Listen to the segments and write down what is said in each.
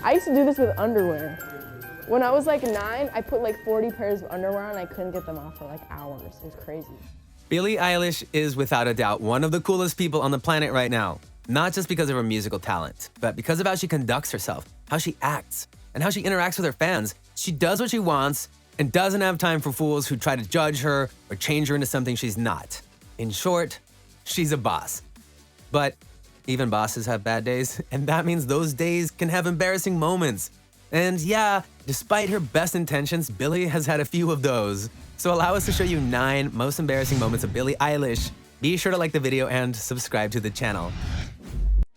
I used to do this with underwear. When I was like 9, I put like 40 pairs of underwear on and I couldn't get them off for like hours. It was crazy. Billie Eilish is without a doubt one of the coolest people on the planet right now. Not just because of her musical talent, but because of how she conducts herself, how she acts, and how she interacts with her fans. She does what she wants and doesn't have time for fools who try to judge her or change her into something she's not. In short, she's a boss. But even bosses have bad days, and that means those days can have embarrassing moments. And yeah, despite her best intentions, Billie has had a few of those. So allow us to show you 9 most embarrassing moments of Billie Eilish. Be sure to like the video and subscribe to the channel.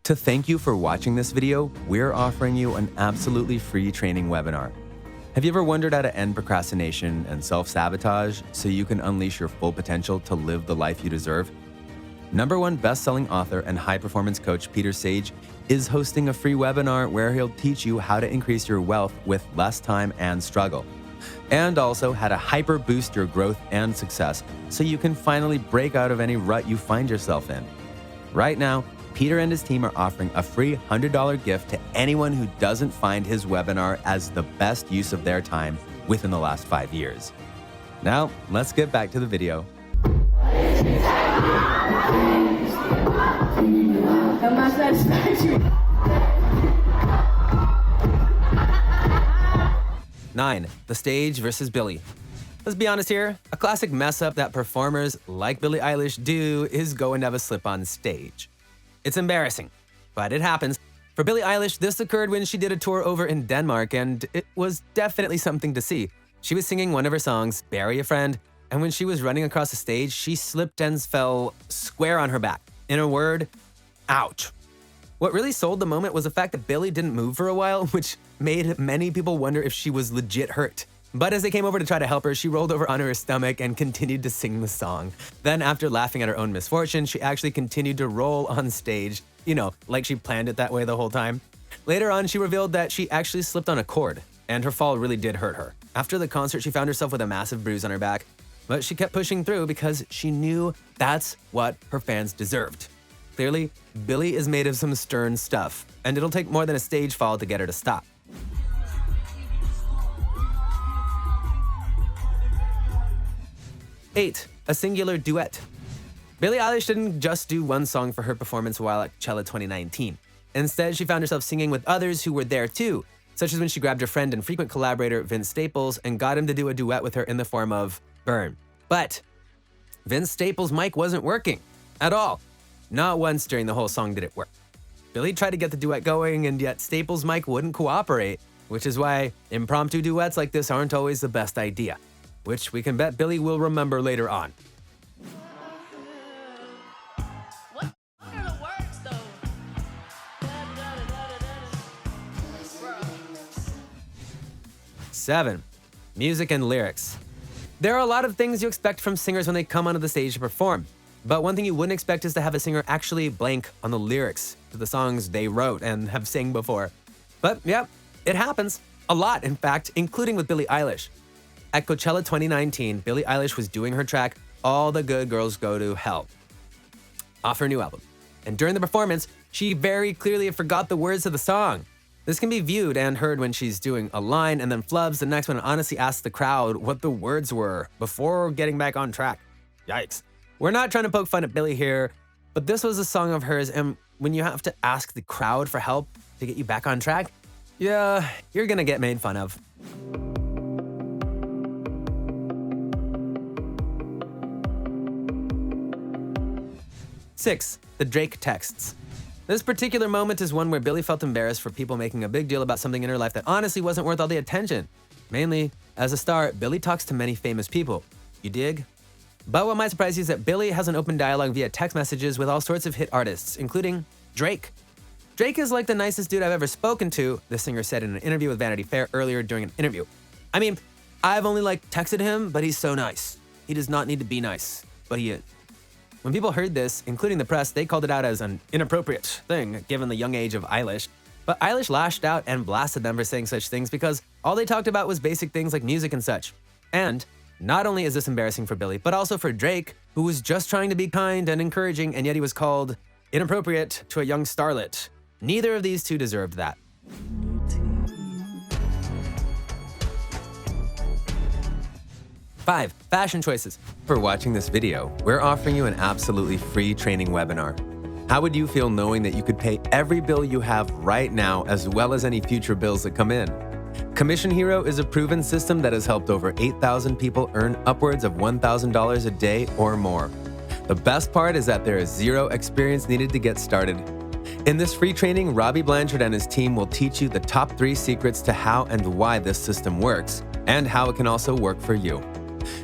To thank you for watching this video, we're offering you an absolutely free training webinar. Have you ever wondered how to end procrastination and self-sabotage so you can unleash your full potential to live the life you deserve? #1 best-selling author and high-performance coach Peter Sage is hosting a free webinar where he'll teach you how to increase your wealth with less time and struggle, and also how to hyper-boost your growth and success so you can finally break out of any rut you find yourself in. Right now, Peter and his team are offering a free $100 gift to anyone who doesn't find his webinar as the best use of their time within the last 5 years. Now, let's get back to the video. Nine, the stage versus Billie. Let's be honest here, a classic mess up that performers like Billie Eilish do is go and have a slip on stage. It's embarrassing, but it happens. For Billie Eilish, this occurred when she did a tour over in Denmark, and it was definitely something to see. She was singing one of her songs, Bury a Friend, and when she was running across the stage, she slipped and fell square on her back. In a word, ouch. What really sold the moment was the fact that Billie didn't move for a while, which made many people wonder if she was legit hurt. But as they came over to try to help her, she rolled over onto her stomach and continued to sing the song. Then, after laughing at her own misfortune, she actually continued to roll on stage, like she planned it that way the whole time. Later on, she revealed that she actually slipped on a cord, and her fall really did hurt her. After the concert, she found herself with a massive bruise on her back, but she kept pushing through because she knew that's what her fans deserved. Clearly, Billie is made of some stern stuff, and it'll take more than a stage fall to get her to stop. 8, a singular duet. Billie Eilish didn't just do one song for her performance while at Coachella 2019. Instead, she found herself singing with others who were there too, such as when she grabbed her friend and frequent collaborator Vince Staples and got him to do a duet with her in the form of Burn. But Vince Staples' mic wasn't working at all. Not once during the whole song did it work. Billie tried to get the duet going, and yet Staples' mic wouldn't cooperate, which is why impromptu duets like this aren't always the best idea, which we can bet Billie will remember later on. What are the words, though? 7, music and lyrics. There are a lot of things you expect from singers when they come onto the stage to perform, but one thing you wouldn't expect is to have a singer actually blank on the lyrics to the songs they wrote and have sang before. But yeah, it happens. A lot, in fact, including with Billie Eilish. At Coachella 2019, Billie Eilish was doing her track, All the Good Girls Go to Hell, off her new album. And during the performance, she very clearly forgot the words of the song. This can be viewed and heard when she's doing a line and then flubs the next one and honestly asks the crowd what the words were before getting back on track. Yikes. We're not trying to poke fun at Billie here, but this was a song of hers, and when you have to ask the crowd for help to get you back on track, yeah, you're gonna get made fun of. 6, the Drake texts. This particular moment is one where Billie felt embarrassed for people making a big deal about something in her life that honestly wasn't worth all the attention. Mainly, as a star, Billie talks to many famous people. You dig? But what might surprise you is that Billie has an open dialogue via text messages with all sorts of hit artists, including Drake. Drake is like the nicest dude I've ever spoken to, the singer said in an interview with Vanity Fair earlier during an interview. I mean, I've only texted him, but he's so nice. He does not need to be nice, but he is. When people heard this, including the press, they called it out as an inappropriate thing, given the young age of Eilish. But Eilish lashed out and blasted them for saying such things because all they talked about was basic things like music and such. And not only is this embarrassing for Billie, but also for Drake, who was just trying to be kind and encouraging, and yet he was called inappropriate to a young starlet. Neither of these two deserved that. 5. Fashion choices. For watching this video, we're offering you an absolutely free training webinar. How would you feel knowing that you could pay every bill you have right now as well as any future bills that come in? Commission Hero is a proven system that has helped over 8,000 people earn upwards of $1,000 a day or more. The best part is that there is zero experience needed to get started. In this free training, Robbie Blanchard and his team will teach you the top 3 secrets to how and why this system works, and how it can also work for you.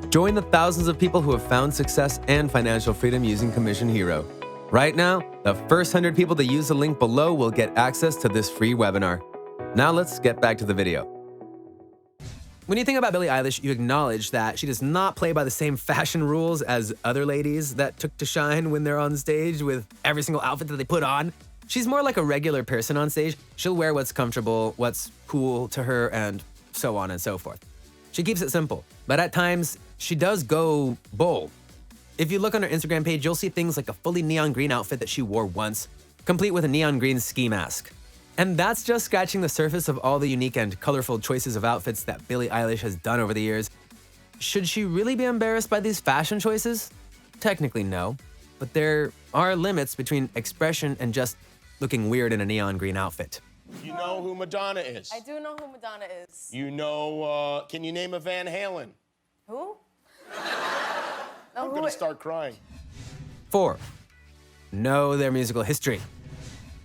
Join the thousands of people who have found success and financial freedom using Commission Hero. Right now, the first 100 people to use the link below will get access to this free webinar. Now let's get back to the video. When you think about Billie Eilish, you acknowledge that she does not play by the same fashion rules as other ladies that took to shine when they're on stage with every single outfit that they put on. She's more like a regular person on stage. She'll wear what's comfortable, what's cool to her, and so on and so forth. She keeps it simple, but at times, she does go bold. If you look on her Instagram page, you'll see things like a fully neon green outfit that she wore once, complete with a neon green ski mask. And that's just scratching the surface of all the unique and colorful choices of outfits that Billie Eilish has done over the years. Should she really be embarrassed by these fashion choices? Technically, no. But there are limits between expression and just looking weird in a neon green outfit. You know who Madonna is? I do know who Madonna is. You know, can you name a Van Halen? Who? I'm gonna start crying. 4. Know their musical history.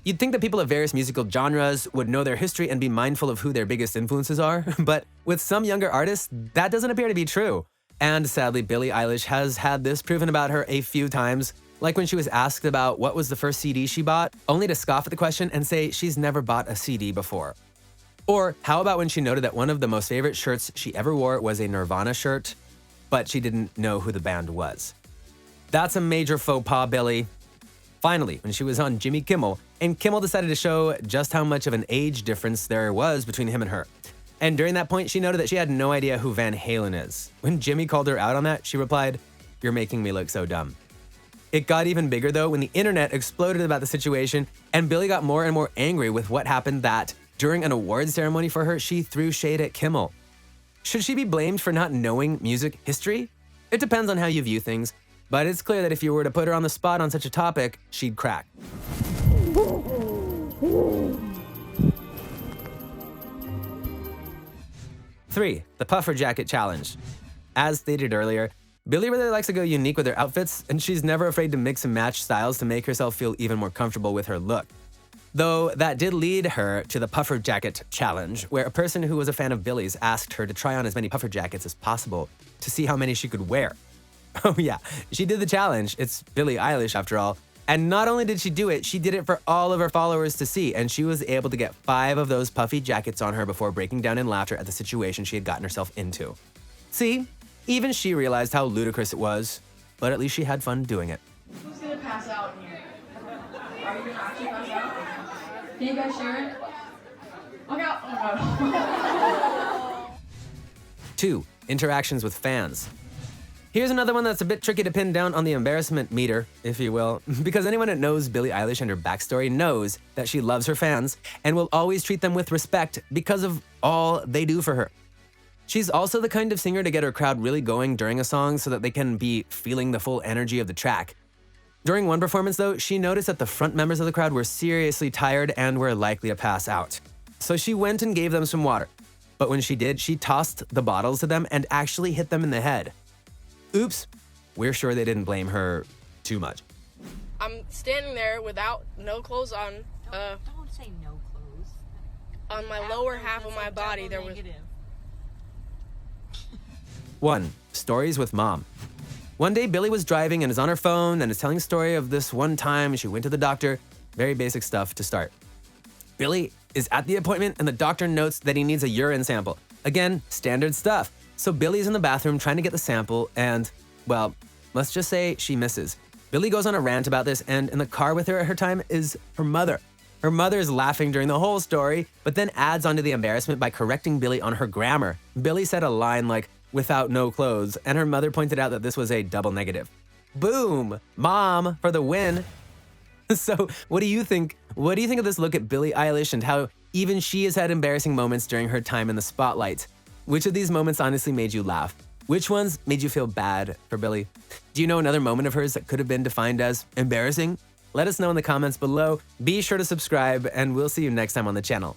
You'd think that people of various musical genres would know their history and be mindful of who their biggest influences are, but with some younger artists, that doesn't appear to be true. And sadly, Billie Eilish has had this proven about her a few times, like when she was asked about what was the first CD she bought, only to scoff at the question and say she's never bought a CD before. Or how about when she noted that one of the most favorite shirts she ever wore was a Nirvana shirt, but she didn't know who the band was. That's a major faux pas, Billie. Finally, when she was on Jimmy Kimmel, and Kimmel decided to show just how much of an age difference there was between him and her. And during that point, she noted that she had no idea who Van Halen is. When Jimmy called her out on that, she replied, "You're making me look so dumb." It got even bigger though when the internet exploded about the situation, and Billie got more and more angry with what happened that, during an awards ceremony for her, she threw shade at Kimmel. Should she be blamed for not knowing music history? It depends on how you view things, but it's clear that if you were to put her on the spot on such a topic, she'd crack. 3. The puffer jacket challenge. As stated earlier, Billie really likes to go unique with her outfits, and she's never afraid to mix and match styles to make herself feel even more comfortable with her look. Though that did lead her to the puffer jacket challenge, where a person who was a fan of Billie's asked her to try on as many puffer jackets as possible to see how many she could wear. Oh yeah, she did the challenge. It's Billie Eilish after all. And not only did she do it, she did it for all of her followers to see, and she was able to get 5 of those puffy jackets on her before breaking down in laughter at the situation she had gotten herself into. See, even she realized how ludicrous it was, but at least she had fun doing it. Who's gonna pass out in here? Are you gonna actually pass out? Can you guys share it? Look out! Oh no. 2. Interactions with fans. Here's another one that's a bit tricky to pin down on the embarrassment meter, if you will, because anyone that knows Billie Eilish and her backstory knows that she loves her fans and will always treat them with respect because of all they do for her. She's also the kind of singer to get her crowd really going during a song so that they can be feeling the full energy of the track. During one performance though, she noticed that the front members of the crowd were seriously tired and were likely to pass out. So she went and gave them some water. But when she did, she tossed the bottles to them and actually hit them in the head. Oops, we're sure they didn't blame her too much. I'm standing there without no clothes on. Don't say no clothes. On my lower half of my body, there was. 1. Stories with mom. One day, Billie was driving and is on her phone and is telling a story of this one time she went to the doctor. Very basic stuff to start. Billie is at the appointment and the doctor notes that he needs a urine sample. Again, standard stuff. So Billie's in the bathroom trying to get the sample and, well, let's just say she misses. Billie goes on a rant about this, and in the car with her at her time is her mother. Her mother is laughing during the whole story, but then adds onto the embarrassment by correcting Billie on her grammar. Billie said a line like, "without no clothes," and her mother pointed out that this was a double negative. Boom! Mom for the win. So what do you think? What do you think of this look at Billie Eilish and how even she has had embarrassing moments during her time in the spotlight? Which of these moments honestly made you laugh? Which ones made you feel bad for Billie? Do you know another moment of hers that could have been defined as embarrassing? Let us know in the comments below. Be sure to subscribe, and we'll see you next time on the channel.